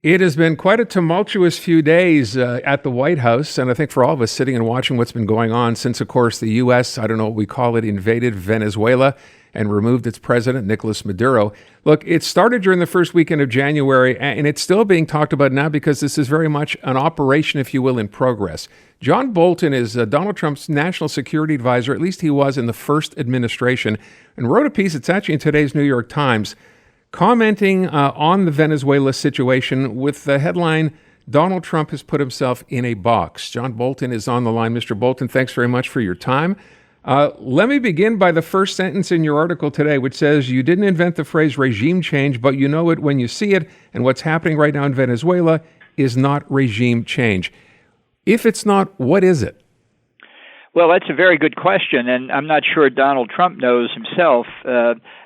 It has been quite a tumultuous few days at the White House, and I think for all of us sitting and watching what's been going on since, of course, the U.S., I don't know what we call it, invaded Venezuela and removed its president, Nicolas Maduro. Look, it started during the first weekend of January, and it's still being talked about now because this is very much an operation, if you will, in progress. John Bolton is Donald Trump's national security advisor, at least he was in the first administration, and wrote a piece, it's actually in today's New York Times, commenting on the Venezuela situation with the headline, Donald Trump has put himself in a box. John Bolton is on the line. Mr. Bolton, thanks very much for your time. Let me begin by the first sentence in your article today, which says, you didn't invent the phrase regime change, but you know it when you see it, and what's happening right now in Venezuela is not regime change. If it's not, what is it? Well, that's a very good question, and I'm not sure Donald Trump knows himself.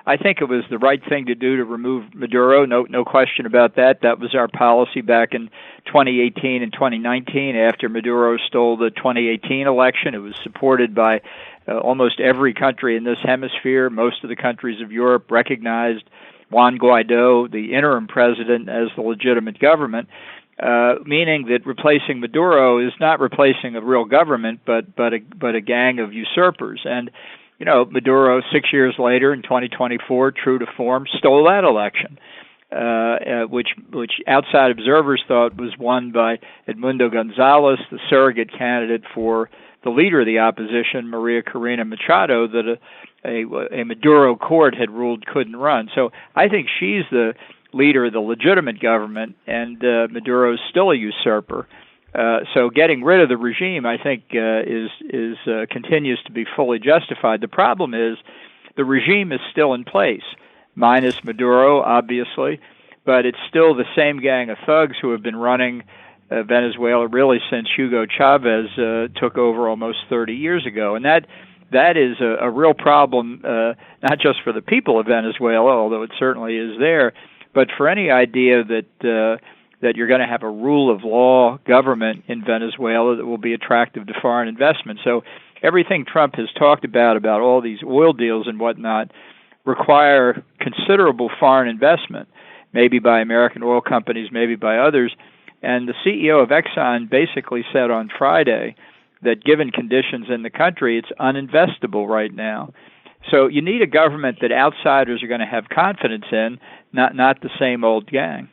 I think it was the right thing to do to remove Maduro, no question about that. That was our policy back in 2018 and 2019 after Maduro stole the 2018 election. It was supported by almost every country in this hemisphere. Most of the countries of Europe recognized Juan Guaido, the interim president, as the legitimate government. Meaning that replacing Maduro is not replacing a real government, but a gang of usurpers. And Maduro, 6 years later in 2024, true to form, stole that election, which outside observers thought was won by Edmundo Gonzalez, the surrogate candidate for the leader of the opposition, Maria Corina Machado, that a Maduro court had ruled couldn't run. So I think she's the leader of the legitimate government, and Maduro is still a usurper. So getting rid of the regime, I think, continues to be fully justified. The problem is the regime is still in place, minus Maduro, obviously, but it's still the same gang of thugs who have been running Venezuela really since Hugo Chavez took over almost 30 years ago, and that is a real problem, not just for the people of Venezuela, although it certainly is there, but for any idea that you're going to have a rule of law government in Venezuela that will be attractive to foreign investment. So everything Trump has talked about all these oil deals and whatnot, require considerable foreign investment, maybe by American oil companies, maybe by others. And the CEO of Exxon basically said on Friday that given conditions in the country, it's uninvestable right now. So you need a government that outsiders are going to have confidence in, not the same old gang.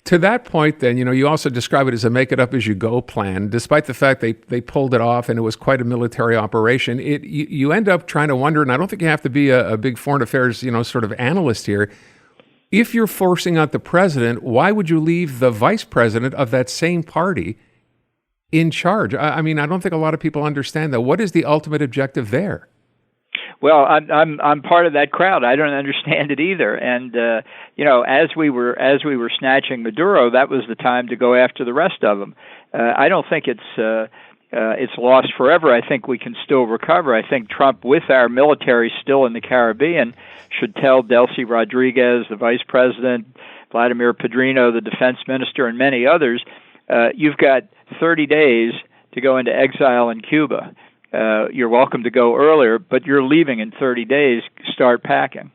To that point, then, you also describe it as a make-it-up-as-you-go plan, despite the fact they pulled it off and it was quite a military operation. You end up trying to wonder, and I don't think you have to be a big foreign affairs, sort of analyst here. If you're forcing out the president, why would you leave the vice president of that same party in charge? I mean, I don't think a lot of people understand that. What is the ultimate objective there? Well, I'm part of that crowd. I don't understand it either. And as we were snatching Maduro, that was the time to go after the rest of them. I don't think it's lost forever. I think we can still recover. I think Trump, with our military still in the Caribbean, should tell Delcy Rodriguez, the vice president, Vladimir Padrino, the defense minister, and many others, you've got 30 days to go into exile in Cuba. You're welcome to go earlier, but you're leaving in 30 days. Start packing.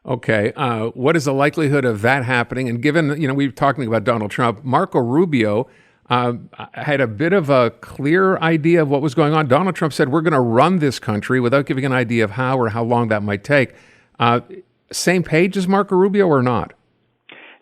Okay. What is the likelihood of that happening? And given, we were talking about Donald Trump, Marco Rubio had a bit of a clear idea of what was going on. Donald Trump said, we're going to run this country without giving an idea of how or how long that might take. Same page as Marco Rubio or not?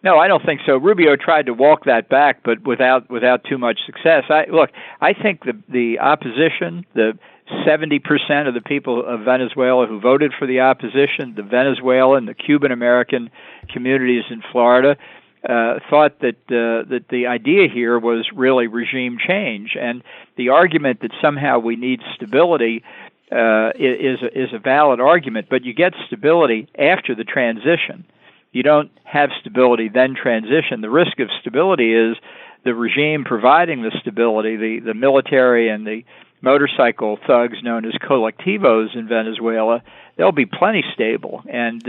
No, I don't think so. Rubio tried to walk that back, but without too much success. I think the opposition, the 70% of the people of Venezuela who voted for the opposition, the Venezuelan, the Cuban-American communities in Florida, thought that the idea here was really regime change. And the argument that somehow we need stability is a valid argument, but you get stability after the transition. You don't have stability, then transition. The risk of stability is the regime providing the stability, the military and the motorcycle thugs known as colectivos in Venezuela, they'll be plenty stable. And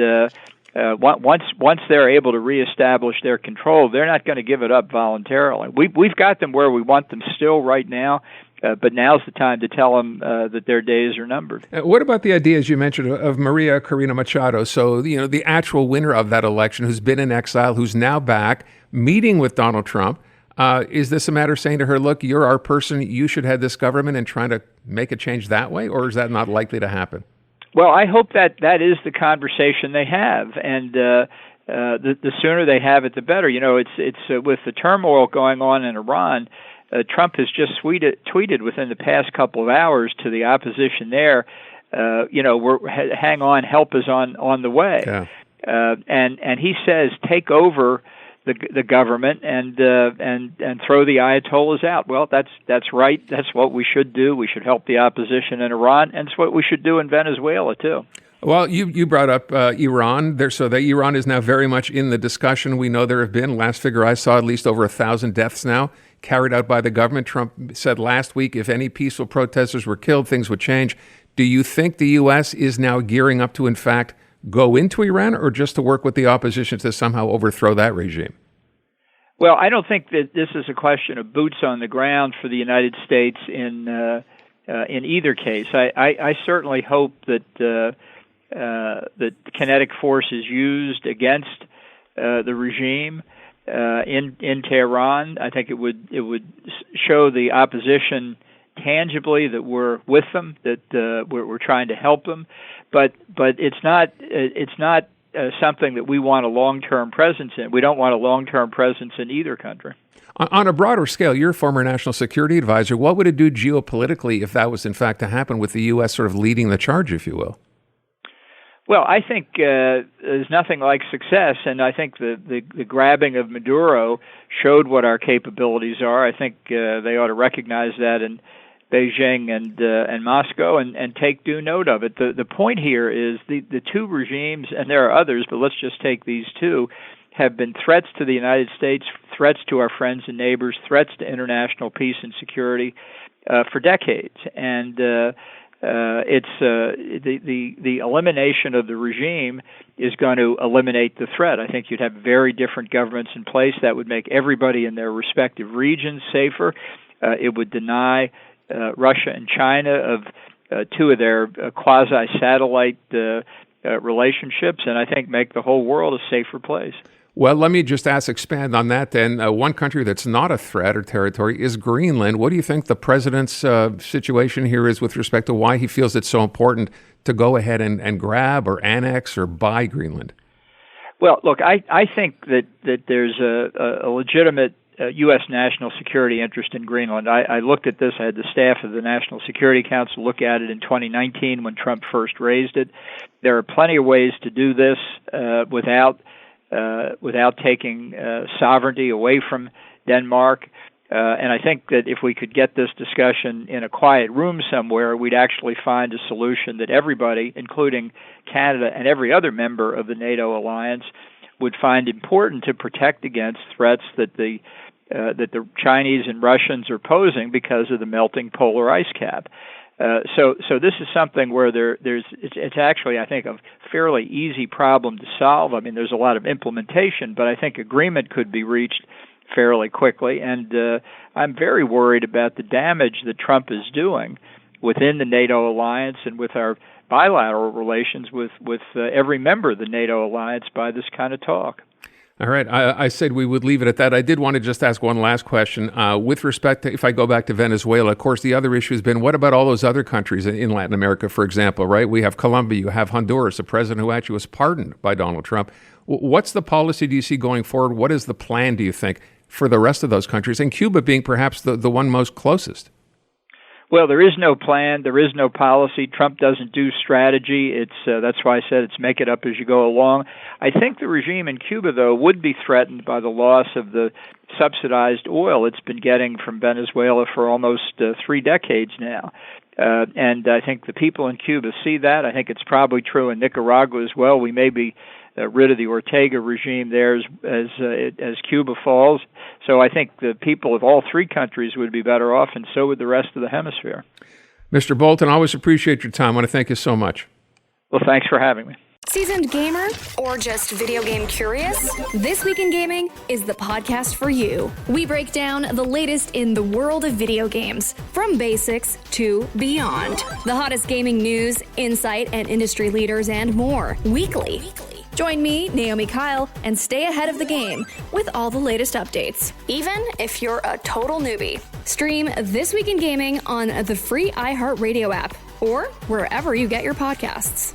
Once they're able to reestablish their control, they're not going to give it up voluntarily. We've got them where we want them still right now. But now's the time to tell them that their days are numbered. What about the idea, as you mentioned, of Maria Corina Machado? So, the actual winner of that election, who's been in exile, who's now back, meeting with Donald Trump. Is this a matter of saying to her, look, you're our person, you should head this government, and trying to make a change that way? Or is that not likely to happen? Well, I hope that is the conversation they have. And the sooner they have it, the better. It's with the turmoil going on in Iran, Trump has just tweeted within the past couple of hours to the opposition there, hang on, help is on the way. Yeah. And he says, take over the government and throw the Ayatollahs out. Well, that's right. That's what we should do. We should help the opposition in Iran, and it's what we should do in Venezuela too. Well, you brought up Iran there, so that Iran is now very much in the discussion. We know there have been, last figure I saw, at least over 1,000 deaths now carried out by the government. Trump said last week if any peaceful protesters were killed, things would change. Do you think the U.S. is now gearing up to, in fact, go into Iran, or just to work with the opposition to somehow overthrow that regime? Well, I don't think that this is a question of boots on the ground for the United States in either case. I certainly hope that kinetic force is used against the regime in Tehran. I think it would show the opposition tangibly that we're with them, that we're trying to help them, but it's not something that we want a long-term presence in. We don't want a long-term presence in either country. On a broader scale, you're a former national security advisor. What would it do geopolitically if that was in fact to happen, with the U.S. sort of leading the charge, if you will? Well, I think there's nothing like success, and I think the grabbing of Maduro showed what our capabilities are. I think they ought to recognize that in Beijing and Moscow and take due note of it. The point here is the two regimes, and there are others, but let's just take these two, have been threats to the United States, threats to our friends and neighbors, threats to international peace and security for decades. And it's the elimination of the regime is going to eliminate the threat. I think you'd have very different governments in place that would make everybody in their respective regions safer. It would deny Russia and China of two of their quasi-satellite relationships, and I think make the whole world a safer place. Well, let me just expand on that then. One country that's not a threat or territory is Greenland. What do you think the president's situation here is with respect to why he feels it's so important to go ahead and grab or annex or buy Greenland? Well, look, I think that there's a legitimate U.S. national security interest in Greenland. I looked at this. I had the staff of the National Security Council look at it in 2019 when Trump first raised it. There are plenty of ways to do this without taking sovereignty away from Denmark. And I think that if we could get this discussion in a quiet room somewhere, we'd actually find a solution that everybody, including Canada and every other member of the NATO alliance, would find important to protect against threats that the Chinese and Russians are posing because of the melting polar ice cap. So this is something where it's actually, I think, a fairly easy problem to solve. I mean, there's a lot of implementation, but I think agreement could be reached fairly quickly. And I'm very worried about the damage that Trump is doing within the NATO alliance and with our bilateral relations with every member of the NATO alliance by this kind of talk. All right. I said we would leave it at that. I did want to just ask one last question. With respect to, if I go back to Venezuela, of course, the other issue has been, what about all those other countries in Latin America, for example, right? We have Colombia, you have Honduras, a president who actually was pardoned by Donald Trump. What's the policy do you see going forward? What is the plan, do you think, for the rest of those countries, and Cuba being perhaps the one most closest? Well, there is no plan. There is no policy. Trump doesn't do strategy. That's why I said it's make it up as you go along. I think the regime in Cuba, though, would be threatened by the loss of the subsidized oil it's been getting from Venezuela for almost 3 decades now. And I think the people in Cuba see that. I think it's probably true in Nicaragua as well. We may be rid of the Ortega regime there as Cuba falls. So I think the people of all 3 countries would be better off, and so would the rest of the hemisphere. Mr. Bolton, I always appreciate your time. I want to thank you so much. Well, thanks for having me. Seasoned gamer? Or just video game curious? This Week in Gaming is the podcast for you. We break down the latest in the world of video games, from basics to beyond. The hottest gaming news, insight, and industry leaders and more, weekly. Join me, Naomi Kyle, and stay ahead of the game with all the latest updates, even if you're a total newbie. Stream This Week in Gaming on the free iHeartRadio app or wherever you get your podcasts.